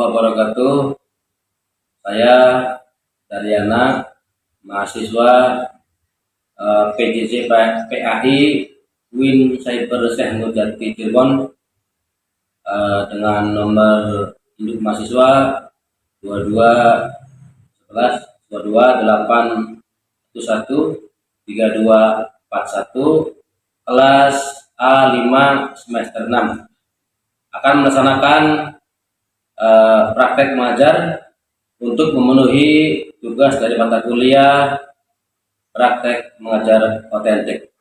wabarakatuh. Saya dari anak mahasiswa PJJ PAI Win Cyber Syekh Nurjati Cirebon dengan nomor induk mahasiswa 22118241 kelas A5 semester 6 akan melaksanakan praktek mengajar untuk memenuhi tugas dari mata kuliah praktek mengajar otentik.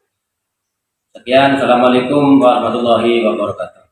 Sekian, assalamualaikum warahmatullahi wabarakatuh.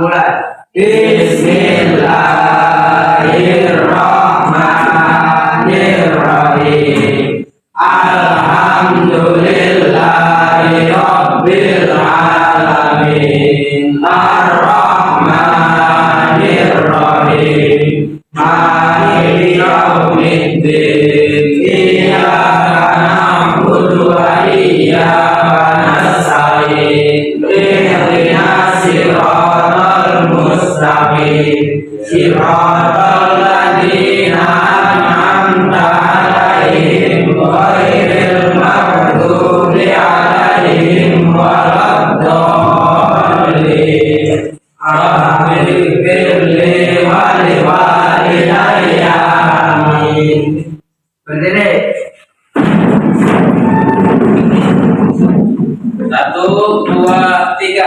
Mulai. Bismillahirrahmanirrahim. Alhamdulillahi rabbil alamin. Ar-Rahmanirrahim. Maliki yaumiddin. Iyyaka na'budu wa iyyaka nasta'in. Ihdinas siratal mustaqim. Siratal ladzina an'amta 'alaihim ghairil maghdubi 'alaihim waladdallin. Amin. Berdiri. 1, 2, 3.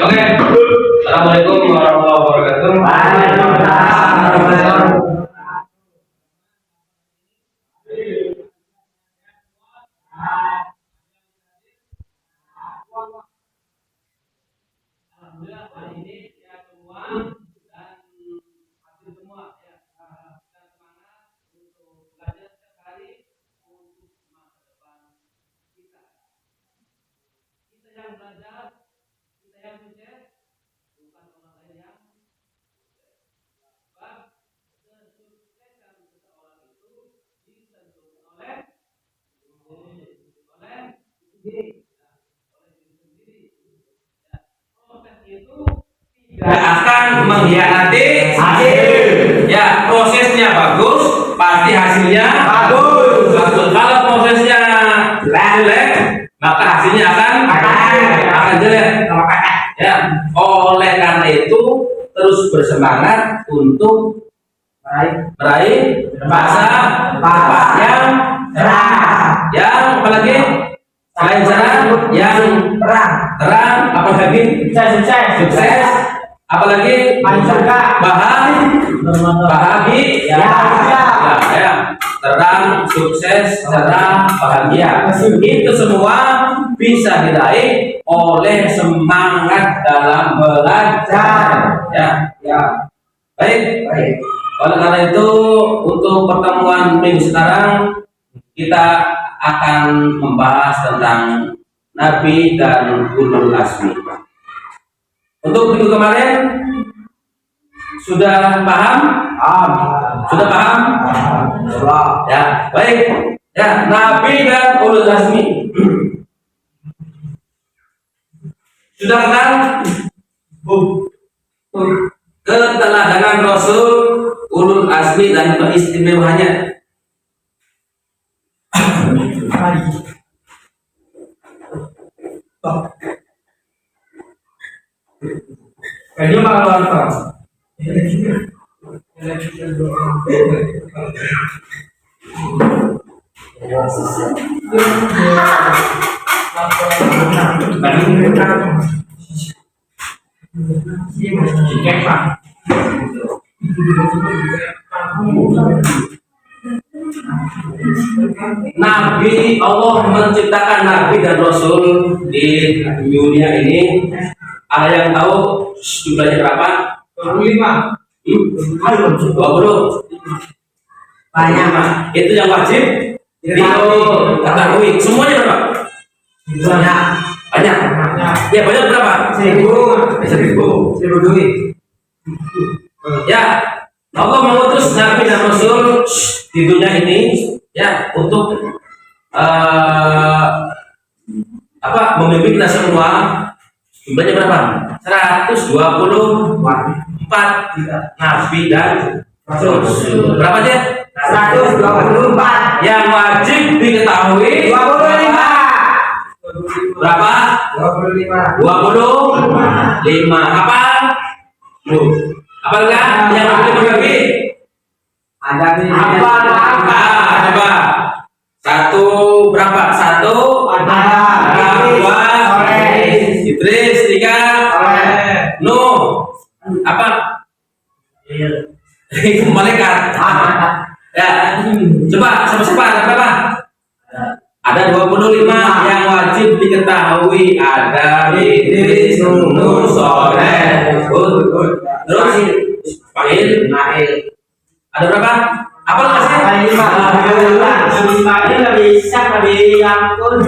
Oke, assalamualaikum warahmatullahi wabarakatuh. Alhamdulillah hari ini ya semua dan hasil semua ya kita semangat untuk belajar setiap hari untuk masa depan kita. Kita yang belajar, kita yang sukses, bukan orang lain yang sukses. Sebab kesuksesan seseorang itu ditentukan oleh diri. Itu tidak akan mengkhianati hasil. Ya, prosesnya bagus, pasti hasilnya bagus. Kalau prosesnya jelek, maka hasilnya akan jelek. Ya, oleh karena itu terus bersemangat untuk meraih masa depan yang cerah. Yang apalagi selain cerah yang terang, apalagi sukses, apalagi bahagia, ya, terang, sukses, cerah, bahagia. Itu semua bisa diraih oleh semangat dalam belajar. Ya. Baik. Oleh karena itu, untuk pertemuan minggu sekarang kita akan membahas tentang Nabi dan Ulul Azmi. Untuk minggu kemarin sudah paham? Sudah paham? Ya, baik. Ya, Nabi dan Ulul Azmi. Sudah kenal keteladanan Rasul, Ulul Azmi dan keistimewaannya. Ini malah nonton. Nabi, Allah menciptakan Nabi dan Rasul di dunia ini. Ada yang tahu jumlahnya berapa? 25. 20. Banyak. Itu yang wajib diketahui. Semuanya berapa? Banyak. Ya, banyak berapa? 1000 duit. Ya, Allah mengutus Nabi dan Rasul di dunia ini ya untuk membimbing kita semua. Jumlahnya berapa? 124 Nabi dan Rasul. Berapa aja? 124. Yang wajib diketahui 25. berapa? 25. Apa? Apa enggak? Yang wajib berbagi? Ada nih. Coba. Satu berapa? Satu. Dua. Idris. Tiga. Nuh. Apa? Itu malaikat. Ya. Coba siapa? Ada berapa? Ada 25 yang wajib diketahui. Ada Idris, Nuh, Soleh, Hud, terus Ismail, Nail. Ada berapa? Apa lu kasih? 5 Nabi Isa, Nabi Yakub,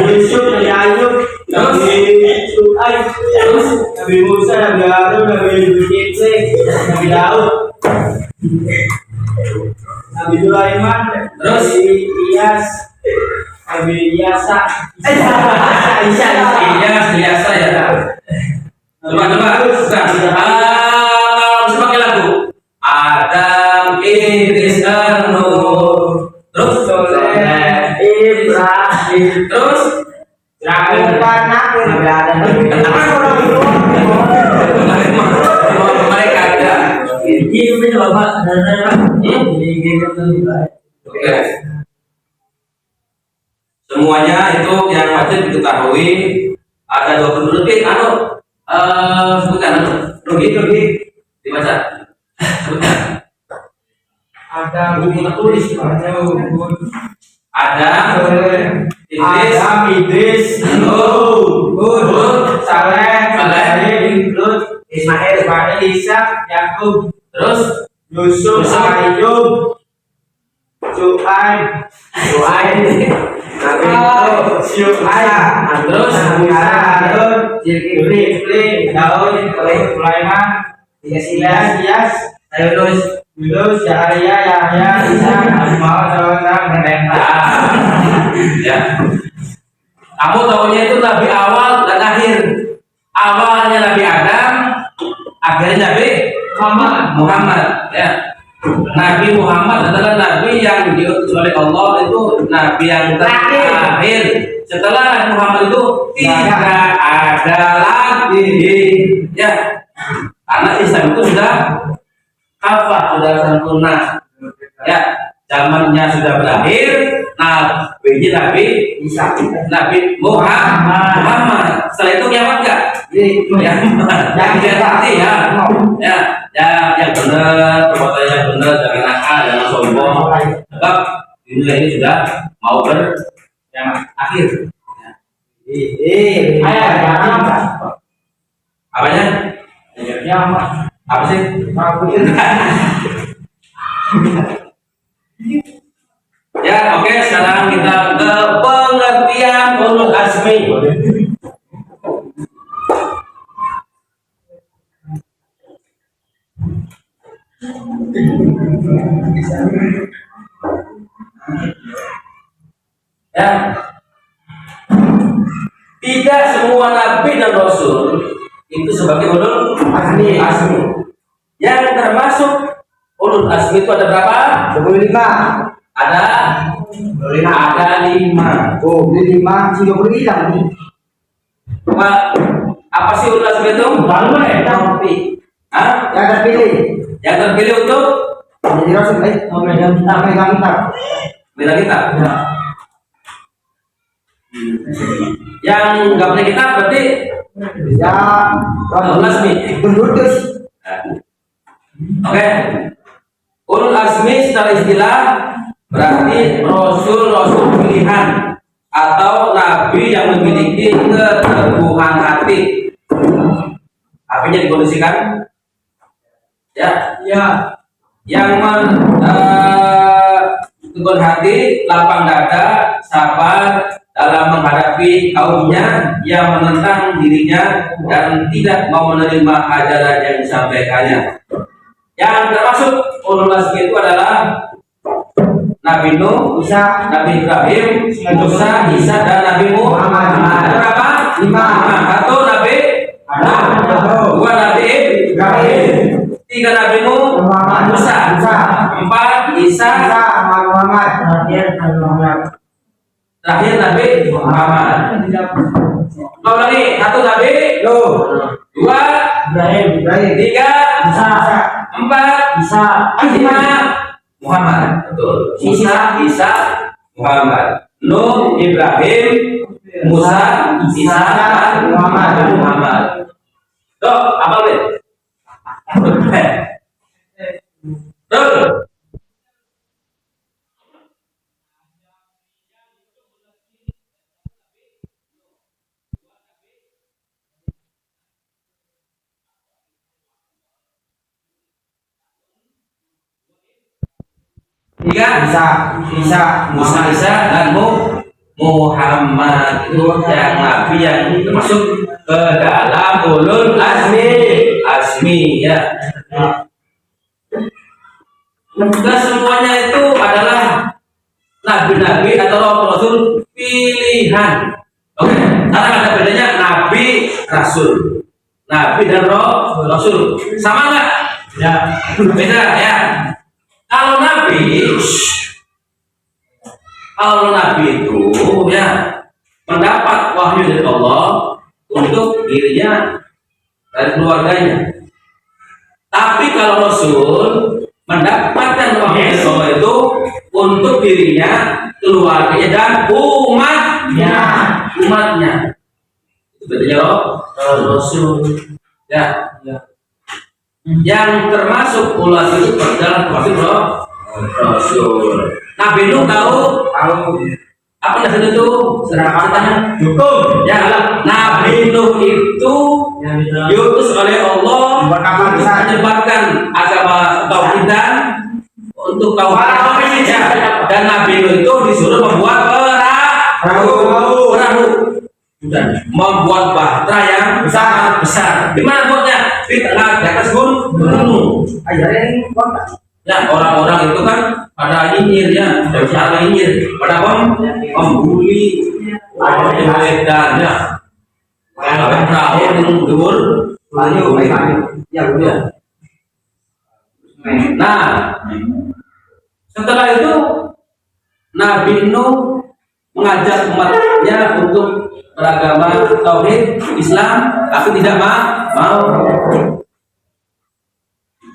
Yusuf, Nabi Ayub, Nabi Su'aib, terus Nabi Musa, Nabi Harun, Nabi Zulkifli, Nabi Daud, Nabi Sulaiman, terus Ilyas, Nabi Ilyasa, Ilyas ya. Coba sebagai lagu. Adam, Idris, Nuh, terus Soleh, Ibrahim, terus Nabi Adam, mereka ada. Oke. Semuanya itu yang wajib diketahui. Ada 20 lebih. Sebutkan rugi dibaca. ada buku tertulis, Ada Idris, Nuh, Hud, Saleh, Lut, Ismail, Ishak, Yakub, terus Yusuf, Ayub, Su'aib, terus Harun, Zulkifli, Daud, Sulaiman, Ilyas, Yunus, Yahya, Isa, Muhammad ya. Kamu tahunya itu Nabi awal dan akhir. Awalnya Nabi Adam, akhirnya Nabi Muhammad. Ya. Nabi Muhammad adalah Nabi yang diutus oleh Allah, itu Nabi yang terakhir. Setelah Nabi Muhammad itu tidak ada lagi. Ya. Karena Islam itu sudah kafah, sudah sempurna. Ya. zamannya sudah berakhir, Nabi Nabi Muhammad. Setelah itu kiamat nggak? Kiamat. Yang hati ya, yang benar, perbuatan yang benar, jangan nakal, jangan sombong. Sebab dunia ini sudah mau berakhir. Apanya? Apa sih? Ya, oke, sekarang kita ke pengertian ulul azmi. Ya, tidak semua nabi dan rasul itu sebagai ulul azmi. Yang termasuk ulul azmi itu ada berapa? 25. Ada 5. Oh, 5 sudah berhilang nih. Apa sih ulul azmi itu? Hah? Yang terpilih. Yang terpilih untuk Jadi rasul baik. Megang kitab. bela kita. Yang nggak punya kitab berarti Ya, ulul azmi. berlutus. Oke. Ulul azmi secara istilah berarti rasul pilihan atau nabi yang memiliki keteguhan hati. Artinya dikondisikan ya, yang teguh hati, lapang dada, sabar dalam menghadapi kaumnya yang menentang dirinya dan tidak mau menerima ajaran yang disampaikannya. Yang termasuk ulul azmi itu adalah Nabi Nuh, Nabi Ibrahim, Musa, Isa, dan Nabi Muhammad. Berapa? 5. Satu Nabi Adam, 2 Nabi Ibrahim, 3 Nabi Musa, 4 Isa, Muhammad. terakhir Nabi Muhammad. Mau lagi, 1 Nabi Nuh, 2 Ibrahim. 3 4 5 Muhammad. Betul. Musa, Isa, Muhammad. Nuh, Ibrahim, Musa, Isa, dan Muhammad. Tuh, apa nih? Tuh. Tiga Musa, Isa, dan Muhammad. Itu yang nabi yang termasuk ke dalam ulul azmi ya. Dan semuanya itu adalah nabi-nabi atau rasul pilihan. Oke, sekarang ada bedanya nabi rasul. Nabi dan rasul sama nggak? Ya, beda ya. Kalau nabi itu ya mendapat wahyu dari Allah untuk dirinya dan keluarganya. Tapi kalau rasul mendapatkan wahyu dari Allah itu untuk dirinya, keluarganya, dan umatnya. Itu bedanya rasul. Ya. Yang termasuk ulas itu adalah termasuk rasul. Nabi Nuh tahu apa Nabi itu? Serangan hukum. Ya, Nabi Nuh itu diutus oleh Allah untuk menyebarkan agama tauhidan untuk kaum ya. Dan Nabi Nuh itu disuruh membuat perahu, membuat bahtera yang besar. Di mana buatnya? Di tengah di atas gunung. Ya, orang-orang itu kan pada nyinyir ya, dari cara nyinyir, pada membuli, dan ya, ada perahu yang dur, Nah, setelah itu Nabi Nuh mengajak umatnya untuk beragama tauhid Islam, tapi tidak mau.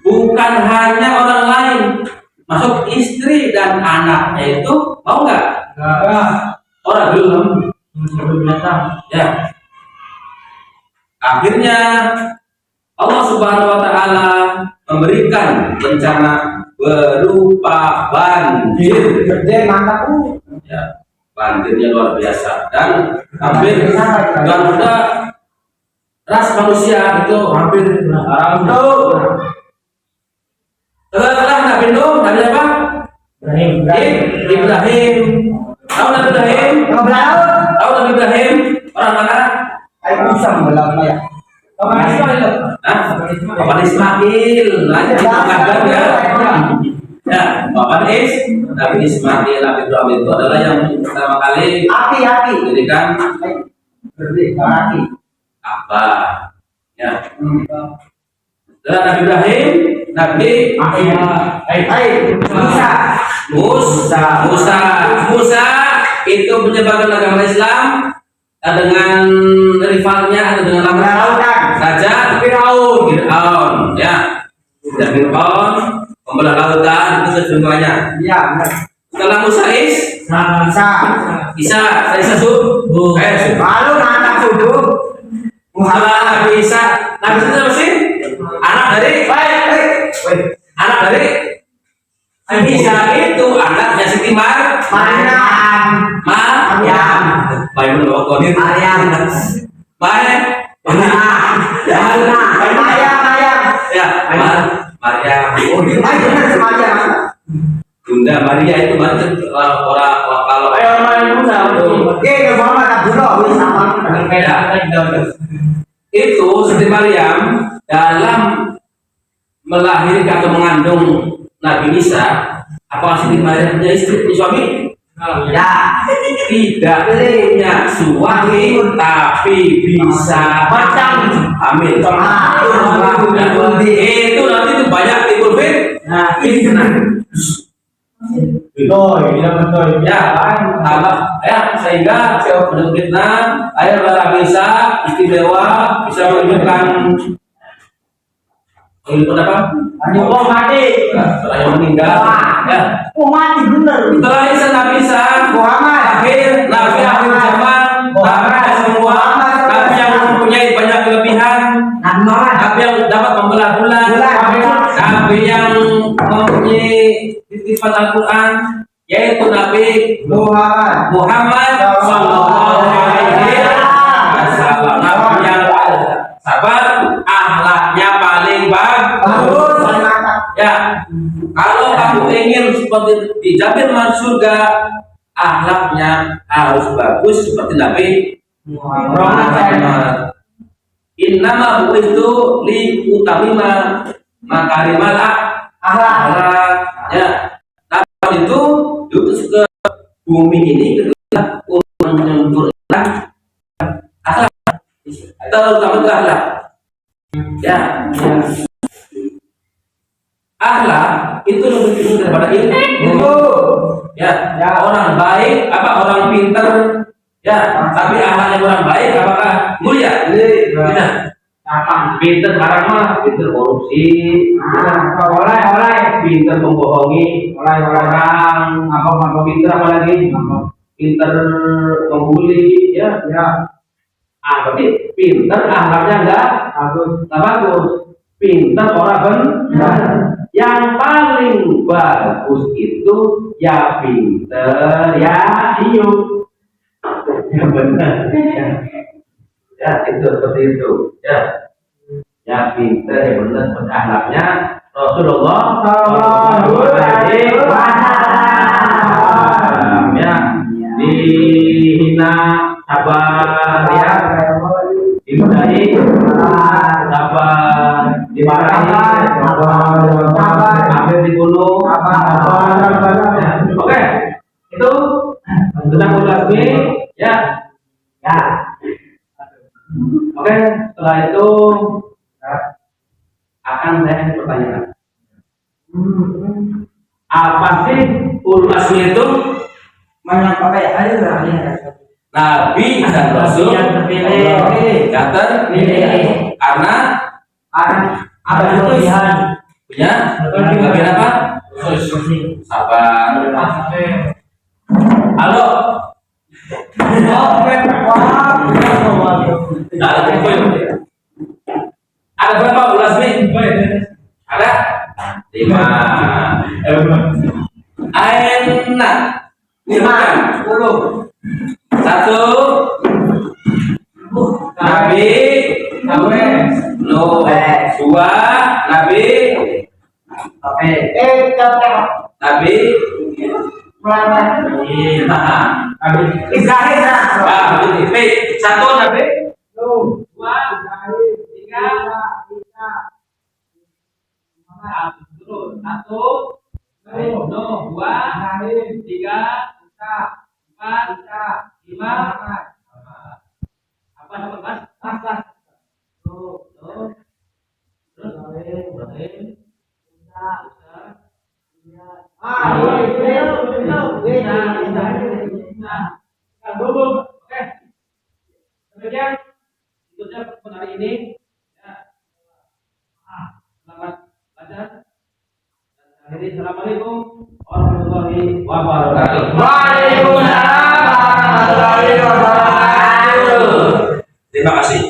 Bukan hanya orang lain, masuk istri memberikan anaknya itu mau nggak? Orang belum. Ya. Akhirnya Allah Subhanahu wa taala memberikan bencana berupa banjir. Gede mantap. Ya, banjirnya luar biasa dan hampir dan udah ras manusia itu hampir orang Nuh. Setelah Nabi Nuh, Nabi apa? Ibrahim. Tahu Nabi Ibrahim? Tahu Nabi Ibrahim? Orang mana? Ayo bisa membelah ya. Bapak Ismail. Nah, jadi pengajar ya. Ya, Bapak Nabi Ismail, Nabi Ibrahim itu adalah yang pertama kali Api. diberikan Api. apa? Ya. Setelah Nabi Ibrahim, Nabi Musa itu menyebarkan agama Islam dengan rivalnya atau dengan nama saja Firaun, ya. Dan Firaun membelah lautan itu sebenarnya. Iya, benar. Setelah Musa Isa Lalu anak sudu setelah Nabi Isa apa sih? Anak dari Isa itu anaknya Siti Maryam. Bunda Maria itu macam orang kalau itu Siti Maryam dalam melahirkan atau mengandung Nabi Isa. Apakah Siti Maryam punya istri, punya suami? Tidak punya suami, tapi bisa hamil. Itu nanti itu banyak timbul fitnah. Sehingga menurut fitnah air Nabi Isa istimewa bisa menunjukkan apa? Allah mati. Setelah yang meninggal, ya. Mati bener. Setelah Isa Nabi Isa Muhammad akhir Nabi akhir zaman, Nabi semua Nabi yang mempunyai banyak kelebihan, Nabi yang dapat membelah bulan, Nabi yang mempunyai titipan Al-Quran, yaitu Nabi Muhammad Sallallahu Alaihi Wasallam. Nabi yang sabar, akhlaknya paling bagus. Ya, kalau kamu ingin seperti dijamin masuk surga, akhlaknya harus bagus seperti Nabi Muhammad. Innama itu li utamima makarimal akhlak. Ya, Nabi itu diutus ke bumi ini kedua untuk menyempurnakan akhlak, terutama itu akhlak. Ya. Akhlak itu lebih tinggi daripada ilmu. Ya, orang baik orang pintar, ya, tapi akhlaknya orang baik apakah mulia? Tidak. Pintar sekarang mah pintar korupsi, pintar membohongi orang, apa pintar apalagi pintar membuli, ya. Berarti pintar akhlaknya enggak bagus. Pintar orang benar. Yang paling bagus itu ya pintar ya hidup. Ya benar. Ya itu seperti itu. Ya pintar ya benar seperti akhlaknya Rasulullah Sallallahu Alaihi Wasallam. Ya dihina sabar ya. Dimarahi sabar, dimarahi hampir dibunuh. Oke, itu tentang ulama ya. Oke, setelah itu akan saya pertanyaan. Apa sih ulama itu? Nabi dan Rasul yang terpilih, karena ada kelebihan, punya kelebihan apa? Sabar. Halo. Ada berapa ulas nih? Ada? 5. Aina. 10. 1. Nabi. No. 2. Nabi. Nabi. Nah. Ibrahim. Ah, Nabi. 1 Nabi. 2. 3. Satu, no, 2, 3, 4, 5. Apa nama Mas? Terus Ibrahim. Oke. Demikian ikutnya pertemuan hari ini. Ya. Selamat belajar. Jadi assalamualaikum warahmatullahi wabarakatuh. Waalaikumsalam warahmatullahi wabarakatuh. Terima kasih.